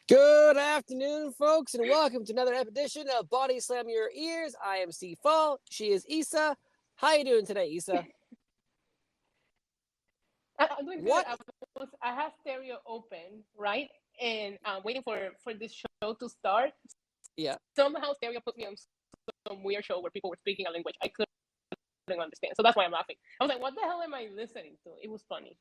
Good afternoon, folks, and welcome to another edition of Body Slam Your Ears. I am C. Fall. She is Issa. How you doing today, Issa? I'm doing good. What? I have stereo open, right? And I'm waiting for this show to start. Yeah. Somehow stereo put me on some weird show where people were speaking a language I couldn't understand. So that's why I'm laughing. I was like, what the hell am I listening to? It was funny.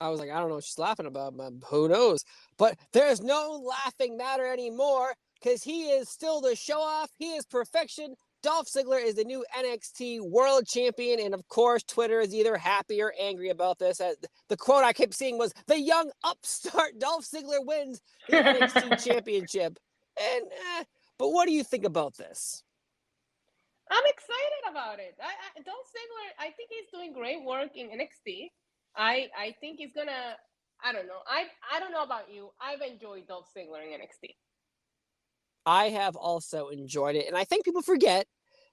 I was like, I don't know what she's laughing about, but who knows? But there's no laughing matter anymore because he is still the show off. He is perfection. Dolph Ziggler is the new NXT World Champion, and of course, Twitter is either happy or angry about this. The quote I kept seeing was, "The young upstart Dolph Ziggler wins the NXT Championship." And but what do you think about this? I'm excited about it. Dolph Ziggler, I think he's doing great work in NXT. I think he's gonna. I don't know. I don't know about you. I've enjoyed Dolph Ziggler in NXT. I have also enjoyed it, and I think people forget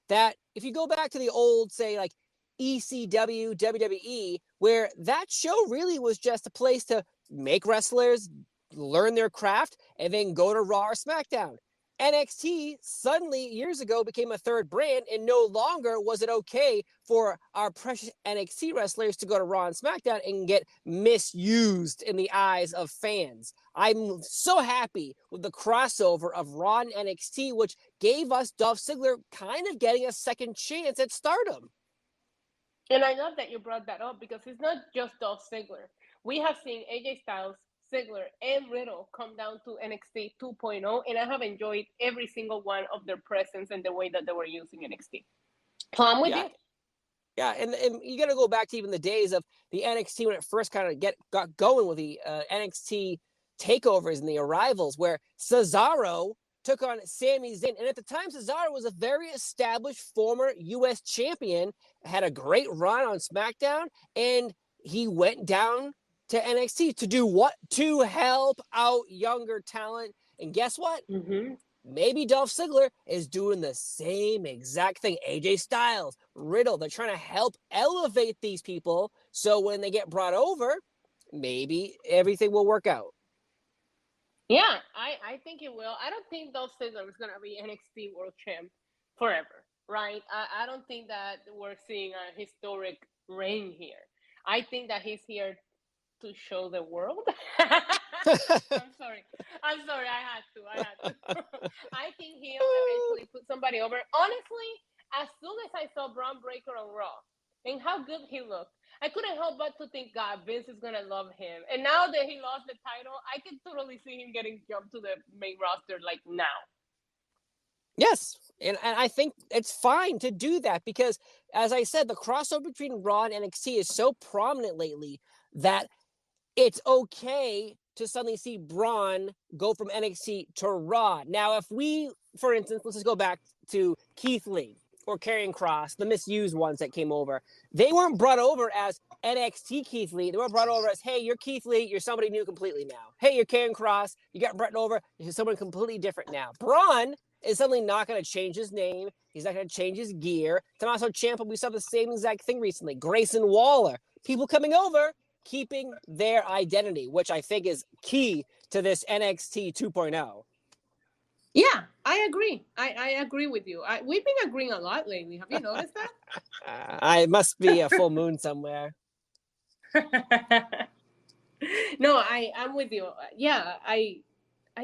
that if you go back to the old, say, like ECW, WWE, where that show really was just a place to make wrestlers learn their craft and then go to Raw or SmackDown. NXT suddenly years ago became a third brand, and no longer was it okay for our precious NXT wrestlers to go to Raw and SmackDown and get misused in the eyes of fans. I'm so happy with the crossover of Raw and NXT, which gave us Dolph Ziggler kind of getting a second chance at stardom. And I love that you brought that up because it's not just Dolph Ziggler. We have seen AJ Styles, Ziggler, and Riddle come down to NXT 2.0, and I have enjoyed every single one of their presence and the way that they were using NXT. So I'm with you. Yeah, and you got to go back to even the days of the NXT when it first kind of got going with the NXT takeovers and the arrivals, where Cesaro took on Sami Zayn. And at the time, Cesaro was a very established former U.S. champion, had a great run on SmackDown, and he went down to NXT to do what? To help out younger talent. And guess what? Mm-hmm. Maybe Dolph Ziggler is doing the same exact thing. AJ Styles, Riddle, they're trying to help elevate these people so when they get brought over, maybe everything will work out. Yeah, I think it will. I don't think Dolph Ziggler is going to be NXT World Champ forever, right? I don't think that we're seeing a historic reign here. I think that he's here to show the world. I'm sorry. I had to. I think he'll eventually put somebody over. Honestly, as soon as I saw Braun Breaker on Raw and how good he looked, I couldn't help but to think, God, Vince is gonna love him. And now that he lost the title, I can totally see him getting jumped to the main roster like now. Yes, and I think it's fine to do that because, as I said, the crossover between Raw and NXT is so prominent lately that it's okay to suddenly see Braun go from NXT to Raw. Now, if we, for instance, let's just go back to Keith Lee or Karrion Kross, the misused ones that came over. They weren't brought over as NXT Keith Lee. They were brought over as, hey, you're Keith Lee, you're somebody new completely now. Hey, you're Karrion Kross, you got brought over, you're someone completely different now. Braun is suddenly not going to change his name. He's not going to change his gear. Tommaso Ciampa, we saw the same exact thing recently. Grayson Waller, people coming over, keeping their identity, which I think is key to this NXT 2.0. Yeah, I agree. I agree with you. We've been agreeing a lot lately. Have you noticed that? I must be a full moon somewhere. No, I'm with you. Yeah, I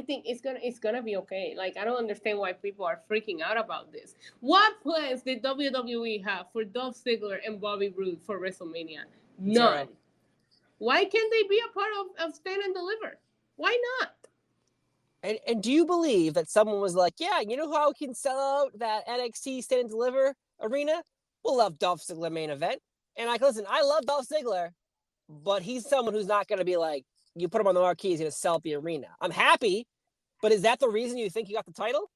think it's gonna be okay. Like I don't understand why people are freaking out about this. What plans did WWE have for Dolph Ziggler and Bobby Roode for WrestleMania? None. Right. Why can't they be a part of Stand and Deliver? Why not? And do you believe that someone was like, yeah, you know how we can sell out that NXT Stand and Deliver arena? We'll have Dolph Ziggler main event. And like, listen, I love Dolph Ziggler, but he's someone who's not going to be like, you put him on the marquee, he's going to sell out the arena. I'm happy, but is that the reason you think he got the title?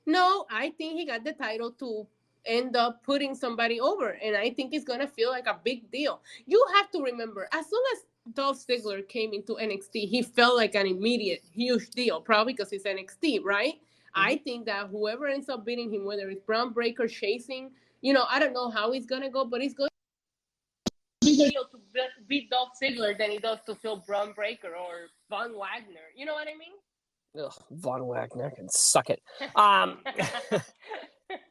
No, I think he got the title to end up putting somebody over. And I think it's going to feel like a big deal. You have to remember, as soon as Dolph Ziggler came into NXT, he felt like an immediate huge deal, probably because it's NXT, right? Mm-hmm. I think that whoever ends up beating him, whether it's Braun Breaker chasing, I don't know how it's going to go, but it's going to be feel to beat Dolph Ziggler than it does to feel Braun Breaker or Von Wagner. You know what I mean? Ugh, Von Wagner can suck it.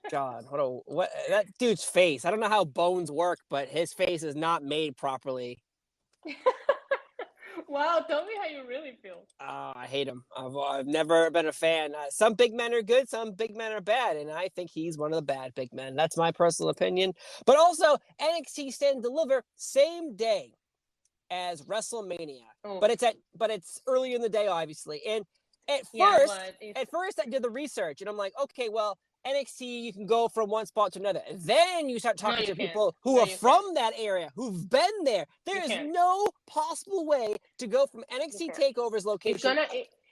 God, what that dude's face. I don't know how bones work, but his face is not made properly. Wow, tell me how you really feel. I hate him. I've never been a fan. Some big men are good, some big men are bad, and I think he's one of the bad big men. That's my personal opinion. But also, NXT Stand and Deliver same day as WrestleMania, but it's early in the day, obviously. And at first, I did the research, and I'm like, okay, well, NXT, you can go from one spot to another. And then you start talking to people who are from that area, who've been there. There is no possible way to go from NXT TakeOver's location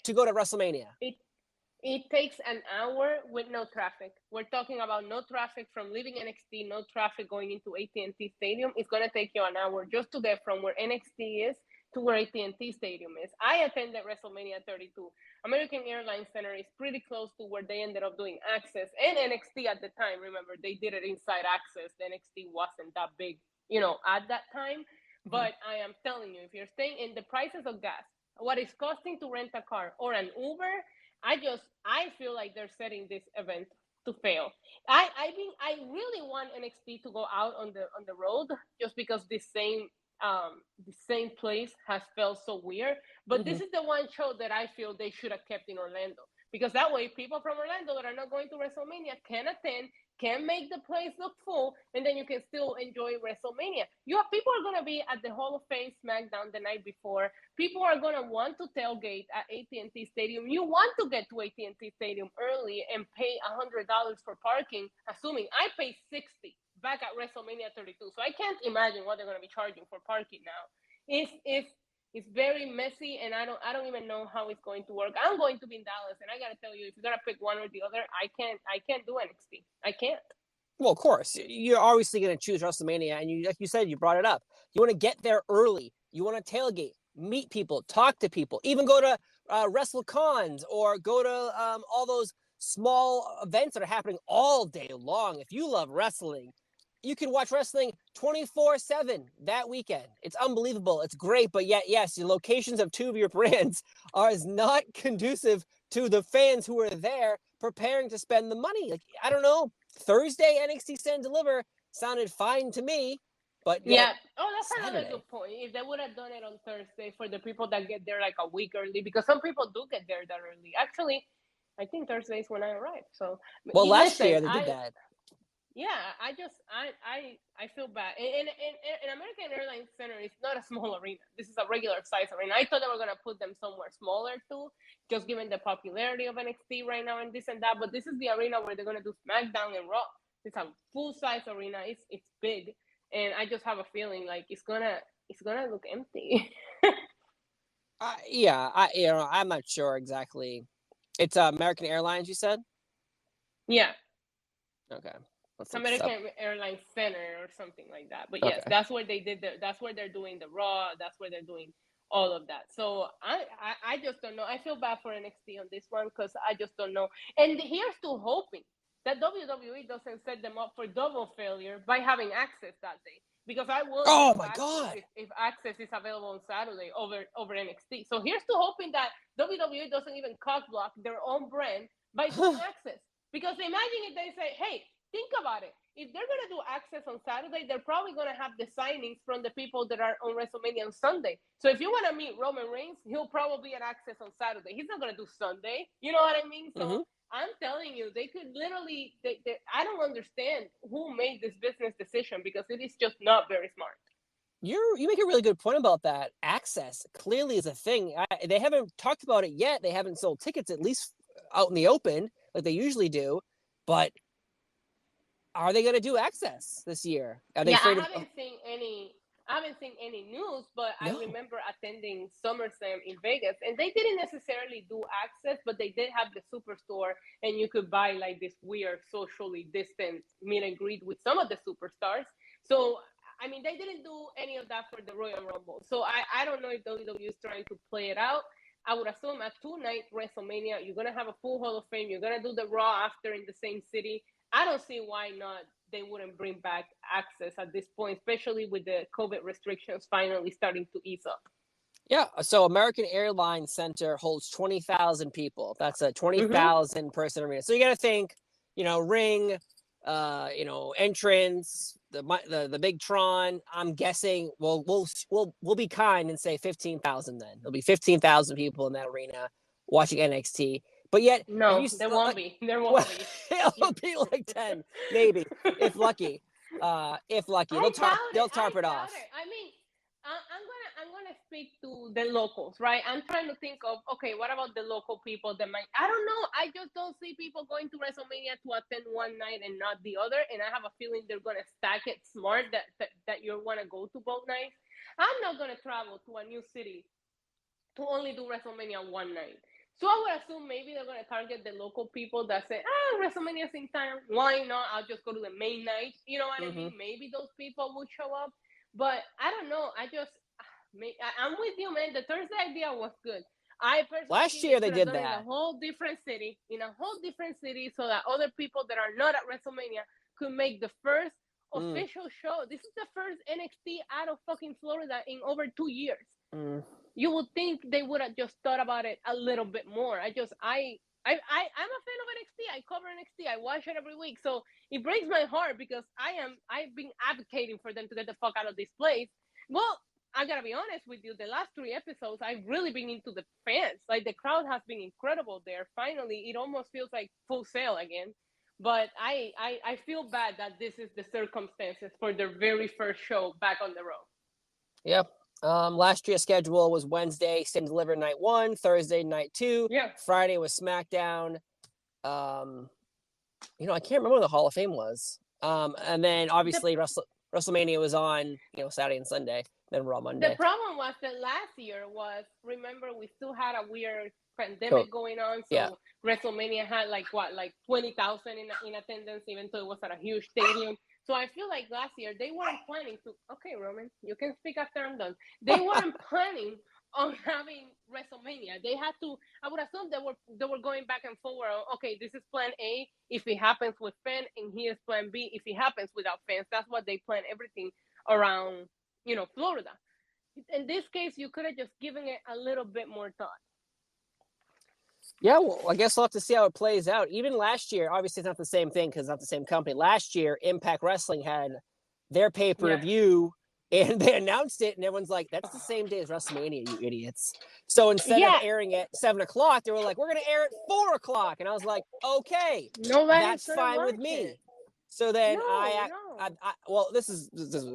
to go to WrestleMania. It takes an hour with no traffic. We're talking about no traffic from leaving NXT, no traffic going into AT&T Stadium. It's going to take you an hour just to get from where NXT is to where AT&T Stadium is. I attended WrestleMania 32. American Airlines Center is pretty close to where they ended up doing Access and NXT at the time. Remember, they did it inside Access. The NXT wasn't that big, at that time. But I am telling you, if you're staying in the prices of gas, what it's costing to rent a car or an Uber, I feel like they're setting this event to fail. I really want NXT to go out on the road just because the same place has felt so weird. But this is the one show that I feel they should have kept in Orlando, because that way people from Orlando that are not going to WrestleMania can attend, can make the place look full, and then you can still enjoy WrestleMania. People are going to be at the Hall of Fame SmackDown the night before. People are going to want to tailgate at AT&T Stadium. You want to get to AT&T Stadium early and pay $100 for parking, assuming I pay $60 back at WrestleMania 32. So I can't imagine what they're going to be charging for parking now. It's very messy, and I don't even know how it's going to work. I'm going to be in Dallas, and I gotta tell you, if you gotta pick one or the other, I can't do NXT. I can't. Well, of course, you're obviously going to choose WrestleMania, and like you said, you brought it up. You want to get there early. You want to tailgate, meet people, talk to people, even go to WrestleCons or go to all those small events that are happening all day long. If you love wrestling, you can watch wrestling 24/7 that weekend. It's unbelievable. It's great, but yet, yes, the locations of two of your brands is not conducive to the fans who are there preparing to spend the money. Like, I don't know. Thursday NXT Stand and Deliver sounded fine to me, but that's another good point. If they would have done it on Thursday for the people that get there like a week early, because some people do get there that early. Actually, I think Thursday is when I arrived. So, last year they did that. Yeah, I feel bad. And American Airlines Center is not a small arena. This is a regular size arena. I thought they were gonna put them somewhere smaller too, just given the popularity of NXT right now and this and that. But this is the arena where they're gonna do SmackDown and Raw. It's a full size arena. It's big, and I just have a feeling like it's gonna look empty. I'm not sure exactly. It's American Airlines, you said? Yeah. Okay. It's American Airlines Center or something like that. But yes, that's where they did that's where they're doing the Raw. That's where they're doing all of that. So I just don't know. I feel bad for NXT on this one because I just don't know. And here's to hoping that WWE doesn't set them up for double failure by having Access that day. Because I will. Oh my God! If Access is available on Saturday over NXT, so here's to hoping that WWE doesn't even cock block their own brand by doing Access. Because imagine if they say, "Hey, think about it. If they're gonna do Access on Saturday, they're probably gonna have the signings from the people that are on WrestleMania on Sunday. So if you want to meet Roman Reigns, he'll probably be at Access on Saturday. He's not gonna do Sunday. You know what I mean? So." I'm telling you, they could literally. I don't understand who made this business decision because it is just not very smart. You make a really good point about that. Access clearly is a thing. They haven't talked about it yet. They haven't sold tickets, at least out in the open, like they usually do. But are they going to do Access this year? Are they afraid I haven't seen any news, but no. I remember attending SummerSlam in Vegas, and they didn't necessarily do Access, but they did have the Superstore, and you could buy like this weird socially distant meet and greet with some of the superstars. So, I mean, they didn't do any of that for the Royal Rumble. So I don't know if WWE is trying to play it out. I would assume at 2-night WrestleMania, you're going to have a full Hall of Fame. You're going to do the Raw after in the same city. I don't see why not they wouldn't bring back access at this point, especially with the COVID restrictions finally starting to ease up. Yeah, so American Airlines Center holds 20,000 people. That's a 20,000 person arena. So you got to think, ring, entrance, the big Tron. I'm guessing we'll be kind and say 15,000. Then there'll be 15,000 people in that arena watching NXT. But yet, no, there won't be. There won't be. It'll be like 10, maybe, if lucky. They'll tarp it off. I mean, I'm gonna speak to the locals, right? I'm trying to think of, okay, what about the local people that might, I don't know. I just don't see people going to WrestleMania to attend one night and not the other. And I have a feeling they're gonna stack it smart that you wanna go to both nights. I'm not gonna travel to a new city to only do WrestleMania one night. So I would assume maybe they're going to target the local people that say, WrestleMania's in town. Why not? I'll just go to the main night. You know what I mean? Maybe those people would show up. But I don't know. I'm with you, man. The Thursday idea was good. Last year they did that. In a whole different city, so that other people that are not at WrestleMania could make the first official show. This is the first NXT out of fucking Florida in over 2 years. You would think they would have just thought about it a little bit more. I'm a fan of NXT. I cover NXT. I watch it every week. So it breaks my heart because I've been advocating for them to get the fuck out of this place. Well, I gotta be honest with you. The last 3 episodes, I've really been into the fans. Like, the crowd has been incredible there. Finally, it almost feels like Full Sail again. But I feel bad that this is the circumstances for their very first show back on the road. Yep. Last year's schedule was Wednesday, Stand Deliver night 1, Thursday night 2. Yeah. Friday was SmackDown. I can't remember what the Hall of Fame was. And then obviously WrestleMania was on, Saturday and Sunday. Then Raw Monday. The problem was that last year remember, we still had a weird pandemic going on. So WrestleMania had like 20,000 in attendance, even though it was at a huge stadium. So I feel like last year they weren't planning to. Okay, Roman, you can speak after I'm done. They weren't planning on having WrestleMania. They had to. I would assume they were going back and forward. Okay, this is Plan A if it happens with fans, and here's Plan B if it happens without fans. That's what they plan everything around. Florida. In this case, you could have just given it a little bit more thought. Yeah, well, I guess we'll have to see how it plays out. Even last year, obviously it's not the same thing because it's not the same company. Last year, Impact Wrestling had their pay-per-view, and they announced it, and everyone's like, that's the same day as WrestleMania, you idiots. So instead of airing at 7 o'clock, they were like, we're going to air at 4 o'clock. And I was like, okay, that's fine with me. So then this is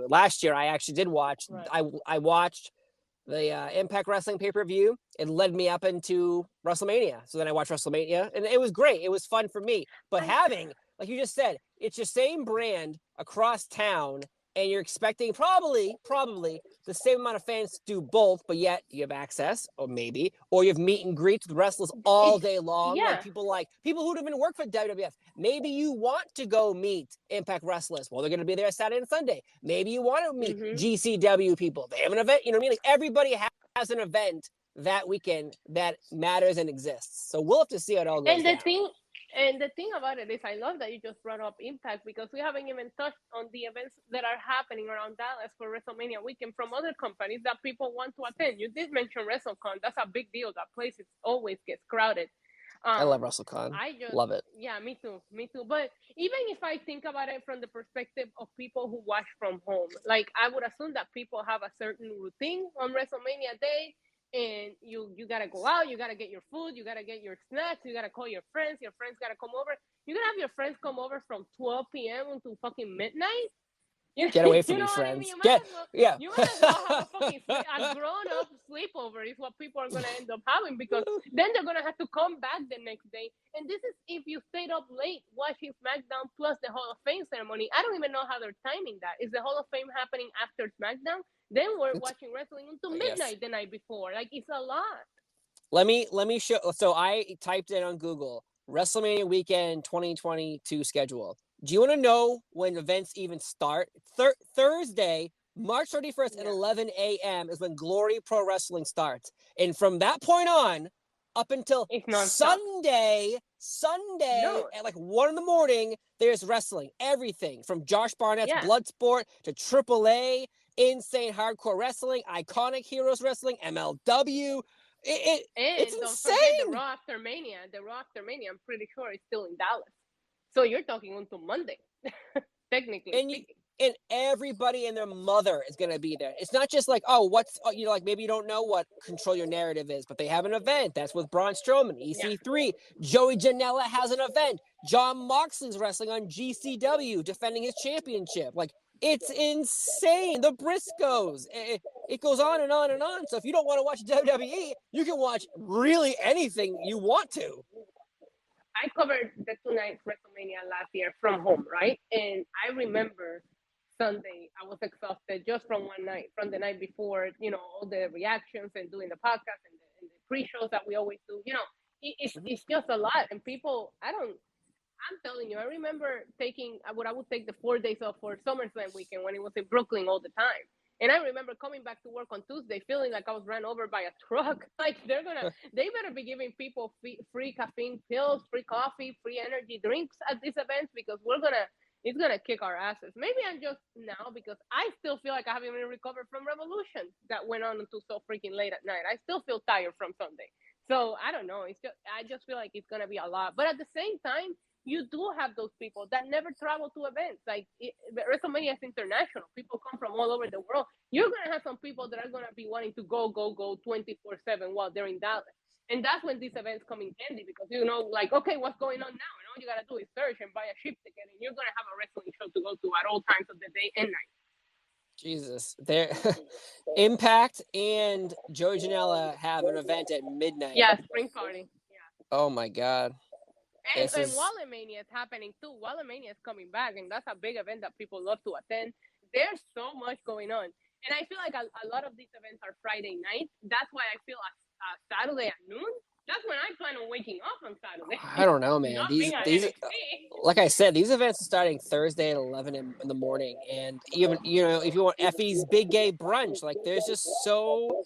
last year I actually did watch. Right. I watched the Impact Wrestling pay-per-view. It led me up into WrestleMania. So then I watched WrestleMania, and it was great. It was fun for me. But having, like you just said, it's your same brand across town, and you're expecting probably the same amount of fans to do both, but yet you have access, or you have meet and greets with wrestlers all day long. Yeah. Like people who don't even work for WWF. Maybe you want to go meet Impact wrestlers. Well, they're going to be there Saturday and Sunday. Maybe you want to meet GCW people. They have an event. You know what I mean? Like, everybody has an event that weekend that matters and exists. So we'll have to see how it all goes down. And the thing about it is, I love that you just brought up Impact, because we haven't even touched on the events that are happening around Dallas for WrestleMania weekend from other companies that people want to attend. You did mention WrestleCon. That's a big deal. That place always gets crowded. I love WrestleCon. Love it. Yeah, me too. But even if I think about it from the perspective of people who watch from home, like, I would assume that people have a certain routine on WrestleMania day. And you gotta go out, you gotta get your food, you gotta get your snacks, you gotta call your friends gotta come over. You gotta have your friends come over from 12 p.m. until fucking midnight. Get away from me, friends. You might as well have a grown-up sleepover is what people are going to end up having, because then they're going to have to come back the next day. And this is if you stayed up late watching SmackDown plus the Hall of Fame ceremony. I don't even know how they're timing that. Is the Hall of Fame happening after SmackDown? Then we're watching wrestling until midnight the night before. Like, it's a lot. Let me show. So I typed in on Google WrestleMania weekend 2022 schedule. Do you want to know when events even start? Thursday, March 31st at 11 a.m. is when Glory Pro Wrestling starts. And from that point on, up until It's nonstop. Sunday No. at like 1 a.m. There's wrestling. Everything from Josh Barnett's Yeah. Bloodsport to AAA, Insane Hardcore Wrestling, Iconic Heroes Wrestling, MLW. It's And don't forget the insane. Raw after Mania. The Raw after Mania, I'm pretty sure, is still in Dallas. So you're talking until Monday, technically And speaking. and everybody and their mother is going to be there. It's not just like, oh, like maybe you don't know what Control Your Narrative is, but they have an event. That's with Braun Strowman, Yeah. EC3. Joey Janela has an event. John Moxley's wrestling on GCW, defending his championship. Like, it's insane. The Briscoes. It goes on and on and on. So if you don't want to watch WWE, you can watch really anything you want to. I covered the 2 nights WrestleMania last year from home, right? And I remember Sunday, I was exhausted just from one night, from the night before, all the reactions and doing the podcast and the pre-shows that we always do. It's just a lot. And people, I'm telling you, I remember taking what I would take the 4 days off for SummerSlam weekend when it was in Brooklyn all the time. And I remember coming back to work on Tuesday feeling like I was run over by a truck. Like they better be giving people free caffeine pills, free coffee, free energy drinks at these events because it's gonna kick our asses. Maybe I'm just now because I still feel like I haven't even recovered from Revolution that went on until so freaking late at night. I still feel tired from Sunday. So I don't know. I just feel like it's gonna be a lot. But at the same time, you do have those people that never travel to events. Like WrestleMania is international. People come from all over the world. You're gonna have some people that are gonna be wanting to go 24/7 while they're in Dallas. And that's when these events come in handy because like, okay, what's going on now? And all you gotta do is search and buy a ship ticket, and you're gonna have a wrestling show to go to at all times of the day and night. Jesus, Impact and Joey Janela have an event at midnight. Yeah, spring party. Yeah. Oh my God. And WrestleMania is happening too. WrestleMania is coming back, and that's a big event that people love to attend. There's so much going on. And I feel like a lot of these events are Friday night. That's why I feel Saturday at noon, that's when I plan on waking up on Saturday. I don't know, man. These like I said, these events are starting Thursday at 11 in the morning, and even if you want Effie's Big Gay Brunch, like there's just so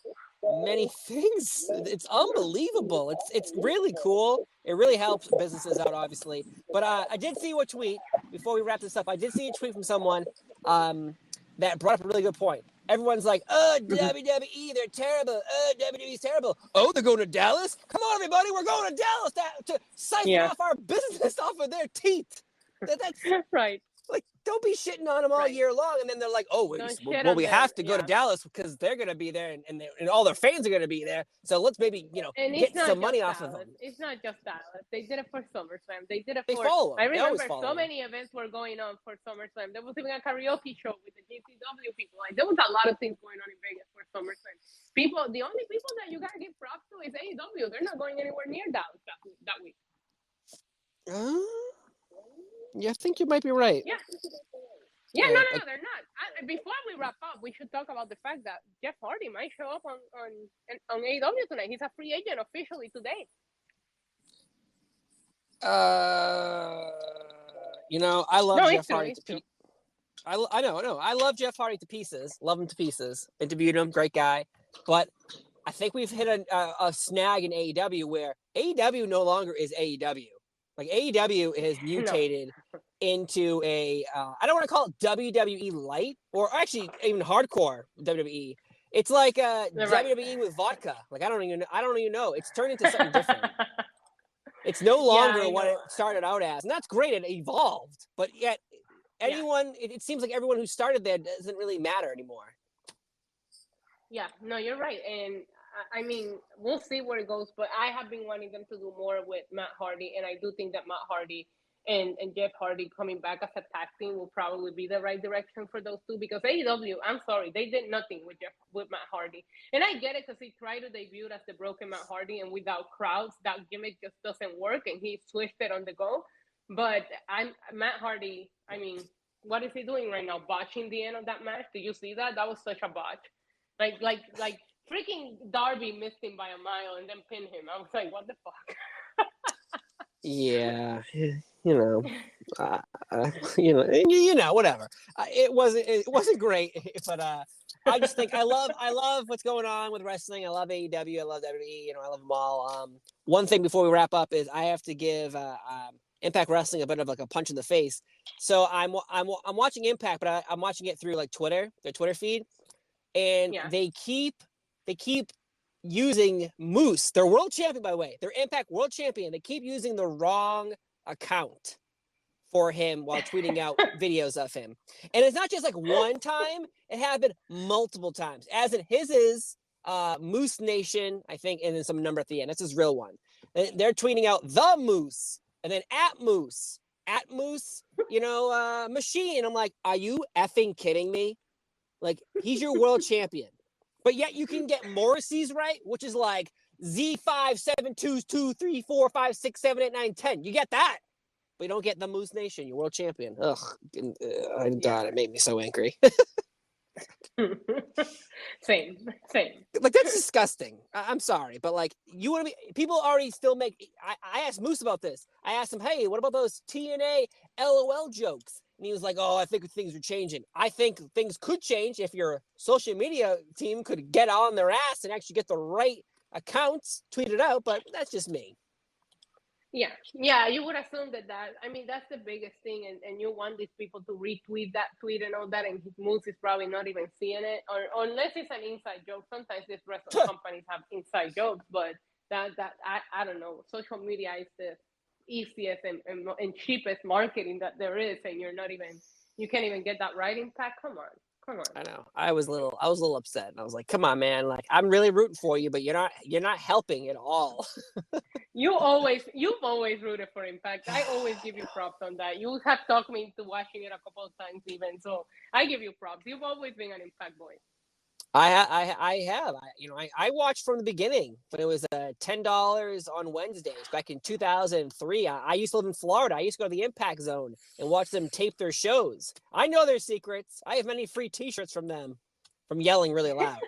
many things. It's unbelievable. It's really cool. It really helps businesses out, obviously. But I did see a tweet before we wrap this up. I did see a tweet from someone that brought up a really good point. Everyone's like, oh, WWE, they're terrible. Oh, WWE's terrible. Oh, they're going to Dallas? Come on, everybody, we're going to Dallas to siphon off our business off of their teeth. That's right. Like, don't be shitting on them all year long, and then they're like, "Oh, we have to go to Dallas because they're going to be there, and all their fans are going to be there. So let's maybe get some money off of them." It's not just Dallas. They did it for SummerSlam. They did it for. I remember so many events were going on for SummerSlam. There was even a karaoke show with the GCW people. Like there was a lot of things going on in Vegas for SummerSlam. The only people that you gotta give props to is AEW. They're not going anywhere near Dallas that week. Yeah, I think you might be right. Yeah, no, they're not. Before we wrap up, we should talk about the fact that Jeff Hardy might show up on AEW tonight. He's a free agent officially today. I love Jeff Hardy to pieces. I know. I love Jeff Hardy to pieces. Love him to pieces. Interviewed him, great guy. But I think we've hit a snag in AEW where AEW no longer is AEW. Like AEW has mutated into a I don't want to call it WWE light or actually even hardcore WWE. It's like WWE with vodka. Like I don't even know. It's turned into something different. It's no longer what it started out as, and that's great. It evolved, but yet it seems like everyone who started there doesn't really matter anymore. Yeah, no, you're right, and I mean, we'll see where it goes, but I have been wanting them to do more with Matt Hardy, and I do think that Matt Hardy and Jeff Hardy coming back as a tag team will probably be the right direction for those two because AEW, I'm sorry, they did nothing with Matt Hardy. And I get it because he tried to debut as the broken Matt Hardy, and without crowds, that gimmick just doesn't work, and he switched it on the go. But Matt Hardy, I mean, what is he doing right now? Botching the end of that match? Did you see that? That was such a botch. Like freaking Darby missed him by a mile and then pinned him. I was like, what the fuck? Yeah, Whatever. It wasn't great, but I just think I love what's going on with wrestling. I love AEW. I love WWE. I love them all. One thing before we wrap up is I have to give Impact Wrestling a bit of like a punch in the face. So I'm watching Impact, but I'm watching it through like Twitter, their Twitter feed, and they keep using Moose, their world champion, by the way, their Impact world champion. They keep using the wrong account for him while tweeting out videos of him. And it's not just like one time, it happened multiple times. As in his is Moose Nation, I think, and then some number at the end. That's his real one. They're tweeting out the Moose and then at Moose, Machine. I'm like, are you effing kidding me? Like, he's your world champion. But yet you can get Morrissey's right, which is like Z5722345678910. You get that. But you don't get the Moose Nation, your world champion. Ugh. God, it made me so angry. Same. Like, that's disgusting. I'm sorry, but like, you want to be, people already still make, I asked Moose about this. I asked him, hey, what about those TNA LOL jokes? And he was like, oh, I think things are changing. I think things could change if your social media team could get on their ass and actually get the right accounts tweeted out, but that's just me. Yeah, you would assume that I mean, that's the biggest thing, and you want these people to retweet that tweet and all that, and his Moose is probably not even seeing it, or unless it's an inside joke. Sometimes these wrestling companies have inside jokes, but that I don't know. Social media is the easiest and cheapest marketing that there is, and you can't even get that right Impact. Come on. I know. I was a little upset, and I was like, "Come on, man! Like, I'm really rooting for you, but you're not helping at all." You've always rooted for Impact. I always give you props on that. You have talked me into watching it a couple of times, even, so I give you props. You've always been an Impact boy. I have. I watched from the beginning when it was $10 on Wednesdays back in 2003. I used to live in Florida. I used to go to the Impact Zone and watch them tape their shows. I know their secrets. I have many free T-shirts from them from yelling really loud.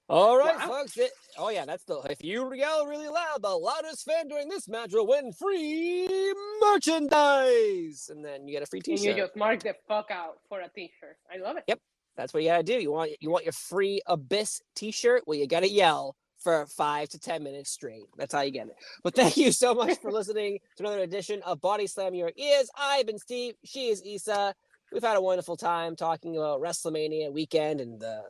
All right, folks. If you yell really loud, the loudest fan during this match will win free merchandise, and then you get a free T-shirt. And you just mark the fuck out for a T-shirt. I love it. Yep. That's what you gotta do. You want your free Abyss T-shirt? Well, you gotta yell for 5 to 10 minutes straight. That's how you get it. But thank you so much for listening to another edition of Body Slam Your Ears. I've been Steve. She is Issa. We've had a wonderful time talking about WrestleMania weekend and the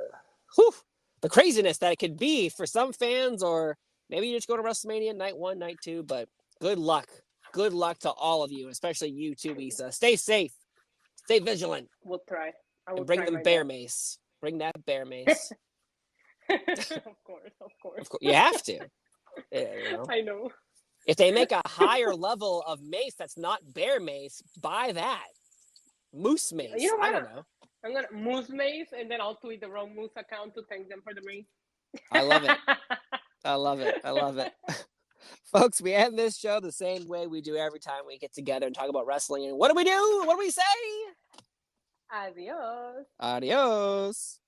craziness that it could be for some fans, or maybe you just go to WrestleMania night 1, night 2. But good luck. Good luck to all of you, especially you too, Issa. Stay safe. Stay vigilant. We'll try. And bring them bear mace. Bring that bear mace. Of course. You have to. I know. If they make a higher level of mace that's not bear mace, buy that. Moose mace. You know what? I don't know. I'm going to Moose mace, and then I'll tweet the wrong Moose account to thank them for the mace. I love it. I love it. Folks, we end this show the same way we do every time we get together and talk about wrestling. And what do we do? What do we say? Adios. Adios.